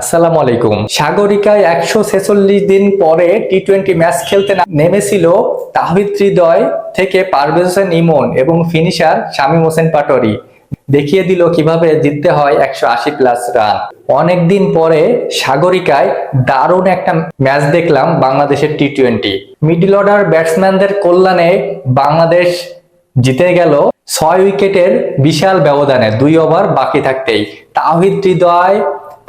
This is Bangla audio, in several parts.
আসসালামু আলাইকুম। সাগরিকায় 146 দিন পরে টি-20 ম্যাচ খেলতে নেমেছিল তাওহিদ হৃদয় থেকে পারভেজ হোসেন ইমন এবং ফিনিশার শামীম হোসেন পাটোয়ারি দেখিয়ে দিল কিভাবে জিততে হয় 180+ রান। অনেকদিন পরে সাগরিকায় দারুণ একটা ম্যাচ দেখলাম বাংলাদেশের টি-20। মিডল অর্ডার ব্যাটসম্যানদের কল্যাণে বাংলাদেশ জিতে গেল 6 উইকেটের বিশাল ব্যবধানে 2 ওভার বাকি থাকতেই। তাওহিদ হৃদয়,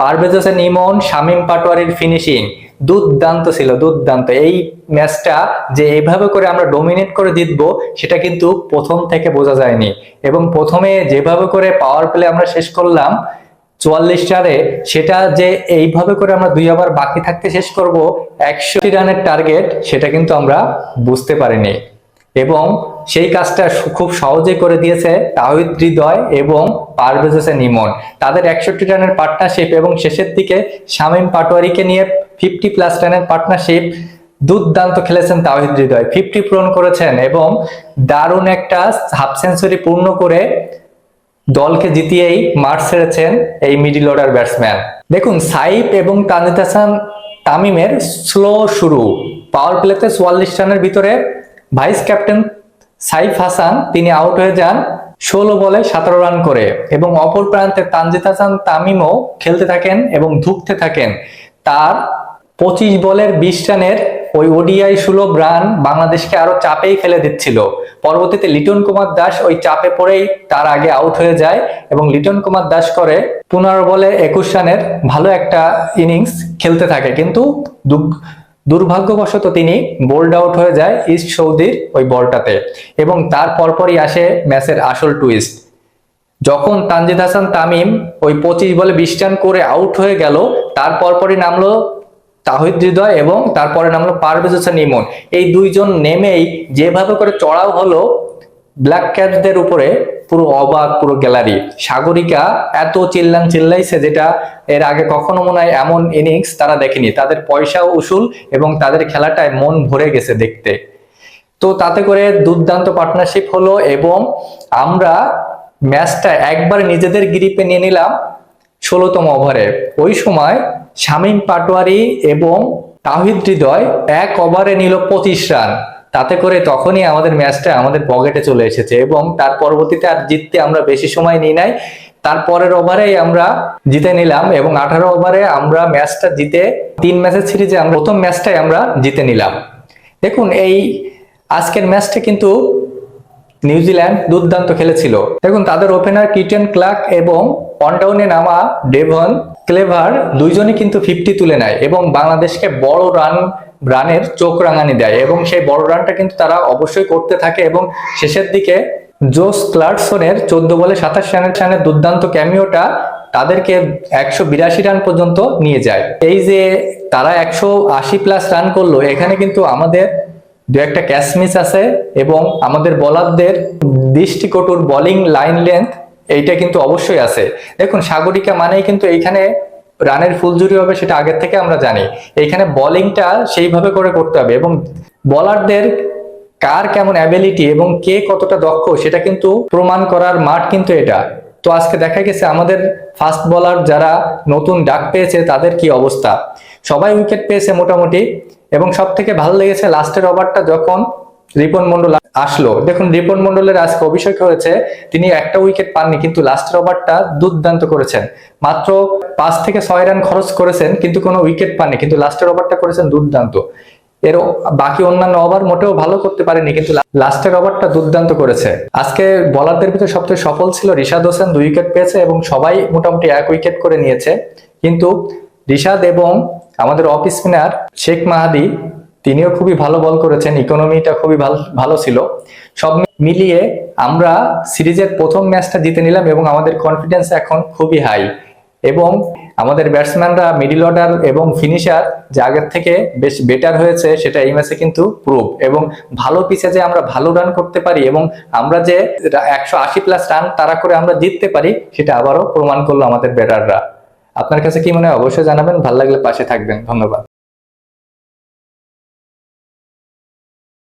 পারভেজ হোসেন ইমন, শামীম পাটোয়ারির ফিনিশিং দুর্দান্ত ছিল, দুর্দান্ত। এই ম্যাচটা যে এইভাবে করে আমরা ডমিনেট করে জিতবো সেটা কিন্তু প্রথম থেকে বোঝা যায়নি, এবং প্রথমে যেভাবে করে পাওয়ার প্লে আমরা শেষ করলাম 44 রানে, সেটা যে এইভাবে করে আমরা 2 ওভার বাকি থাকতে শেষ করব 100 রানের টার্গেট, সেটা কিন্তু আমরা বুঝতে পারিনি। এবং সেই কাজটা খুব সহজে করে দিয়েছে তাওহিদ হৃদয় এবং পারভেজ হোসেন ইমন। তাদের 61 রানের পার্টনারশিপ এবং শেষের দিকে শামীম পাটোয়ারিকে নিয়ে 50+ রানের পার্টনারশিপ, দুর্দান্ত খেলেছেন তাওহিদ হৃদয়। 50 পূরণ করেছেন এবং দারুণ একটা হাফ সেঞ্চুরি পূর্ণ করে দলকে জিতিয়েই মাঠ ছেড়েছেন এই মিডল অর্ডার ব্যাটসম্যান। দেখুন, সাইফ এবং তানজিদ হাসান তামিমের স্লো শুরু। পাওয়ার প্লেতে 44 রানের ভিতরে ভাইস ক্যাপ্টেন সাইফ হাসান তিনি আউট হয়ে যান 16 বলে 17 রান করে, এবং অপর প্রান্তে তানজিদ হাসান তামিমও খেলতে থাকেন এবং ধুঁকতে থাকেন। তার 25 বলের 20 রানের ওই ওডিআই সুলভ রান বাংলাদেশকে আরো চাপেই ফেলে দিচ্ছিল। পরবর্তীতে লিটন কুমার দাস ওই চাপে পড়েই তার আগে আউট হয়ে যায়, এবং লিটন কুমার দাস করে 15 বলে 21 রানের ভালো একটা ইনিংস খেলতে থাকে, কিন্তু দুর্ভাগ্যবশত তিনি বোল্ড আউট হয়ে যায় ইস্ট সৌদির ওই বলটাতে। এবং তার পরপরই আসে ম্যাচের আসল টুইস্ট, যখন তানজিদ হাসান তামিম ওই 25 বলে 20 রান করে আউট হয়ে গেল, তার পরপরই নামলো তাওহিদ হৃদয় এবং তারপরে নামলো পারভেজ হোসেন ইমন। এই দুইজন নেমেই যেভাবে করে চড়াও হলো ব্ল্যাক ক্যাপদের উপরে, পুরো অবাক পুরো গ্যালারি। সাগরিকা এত চিল্লাইছে যেটা এর আগে কখনো মনে হয় এমন ইনিংস তারা দেখেনি। তাদের পয়সাও উসুল এবং তাদের খেলাটায় মন ভরে গেছে দেখতে। তো তাতে করে দুর্দান্ত পার্টনারশিপ হলো এবং আমরা ম্যাচটা একবার নিজেদের গ্রিপে নিয়ে নিলাম 16তম ওভারে। ওই সময় শামীম পাটোয়ারি এবং তাওহিদ হৃদয় এক ওভারে নিল 25 রান। তাতে করে তখনই আমাদের ম্যাচটা আমাদের পকেটে চলে এসেছে, এবং তার পরবর্তীতে আর জিততে আমরা বেশি সময় নিই নাই। তারপরের ওভারেই আমরা জিতে নিলাম, এবং 18 ওভারে আমরা ম্যাচটা জিতে 3 ম্যাচের সিরিজে আমরা প্রথম ম্যাচটাই আমরা জিতে নিলাম। দেখুন, এই আজকের ম্যাচটা কিন্তু নিউজিল্যান্ড দুর্দান্ত খেলেছিল। দেখুন, তাদের ওপেনার কিটেন ক্লার্ক এবং অনডাউনে নামা ডেভন ক্লেভার দুইজনই কিন্তু 50 তুলে নেয় এবং বাংলাদেশকে বড় রানের চোখ রাঙানি দেয়, এবং সেই বড় রানটা কিন্তু তারা অবশ্যই করতে থাকে। এবং শেষের দিকে জোস ক্লার্কসনের 14 বলে 27 রানের দুর্দান্ত ক্যামিওটা তাদেরকে 182 রান পর্যন্ত নিয়ে যায়। এই যে তারা 180+ রান করলো, এখানে কিন্তু আমাদের দু একটা ক্যাচ মিস আছে, এবং আমাদের বোলারদের দৃষ্টিকটুর বোলিং লাইন লেন্থ এইটা কিন্তু অবশ্যই আছে। দেখুন, সাগরিকা মানেই কিন্তু এইখানে রানের ফুলঝুরি হবে, সেটা আগের থেকে আমরা জানি। এইখানে বোলিংটা সেইভাবে করে করতে হবে, এবং বোলারদের কার কেমন অ্যাবিলিটি এবং কে কতটা দক্ষ সেটা কিন্তু প্রমাণ করার মাঠ কিন্তু এটা। তো আজকে দেখা গেছে আমাদের ফাস্ট বোলার যারা নতুন ডাক পেয়েছে তাদের কি অবস্থা। সবাই উইকেট পেয়েছে মোটামুটি, এবং সব থেকে ভালো লেগেছে লাস্টের ওভারটা যখন রিপন মন্ডল আসলো। দেখুন, রিপন মন্ডলের আজকে অভিষেক হয়েছে, তিনি একটা উইকেট পাননি, কিন্তু লাস্টের ওভারটা দুর্দান্ত করেছেন। মাত্র 5 থেকে 6 রান খরচ করেছেন, কিন্তু কোনো উইকেট পাননি, কিন্তু লাস্টের ওভারটা করেছেন দুর্দান্ত। এর বাকি অন্যান্য ওভার মোটেও ভালো করতে পারেনি, কিন্তু লাস্টের ওভারটা দুর্দান্ত করেছে। আজকে বোলারদের ভিতরে সবচেয়ে সফল ছিল রিশাদ হোসেন, 2 উইকেট পেয়েছে, এবং সবাই মোটামুটি 1 উইকেট করে নিয়েছে। কিন্তু রিশাদ এবং আমাদের অফ স্পিনার শেখ মাহাদি তিনিও খুবই ভালো বল করেছেন, ইকোনমিটা খুবই ভালো ছিল। সব মিলিয়ে আমরা সিরিজের প্রথম ম্যাচটা জিতে নিলাম, এবং আমাদের কনফিডেন্স এখন খুবই হাই। এবং আমাদের ব্যাটসম্যানরা মিডল অর্ডার এবং ফিনিশার যে আগের থেকে বেশ বেটার হয়েছে, সেটা এই ম্যাচে কিন্তু প্রুভ। এবং ভালো পিচে যে আমরা ভালো রান করতে পারি, এবং আমরা যে 180+ রান তারা করে আমরা জিততে পারি, সেটা আবারও প্রমাণ করলো আমাদের ব্যাটাররা। আপনার কাছে কি মনে হয় অবশ্যই জানাবেন, ভালো লাগলে পাশে থাকবেন। ধন্যবাদ।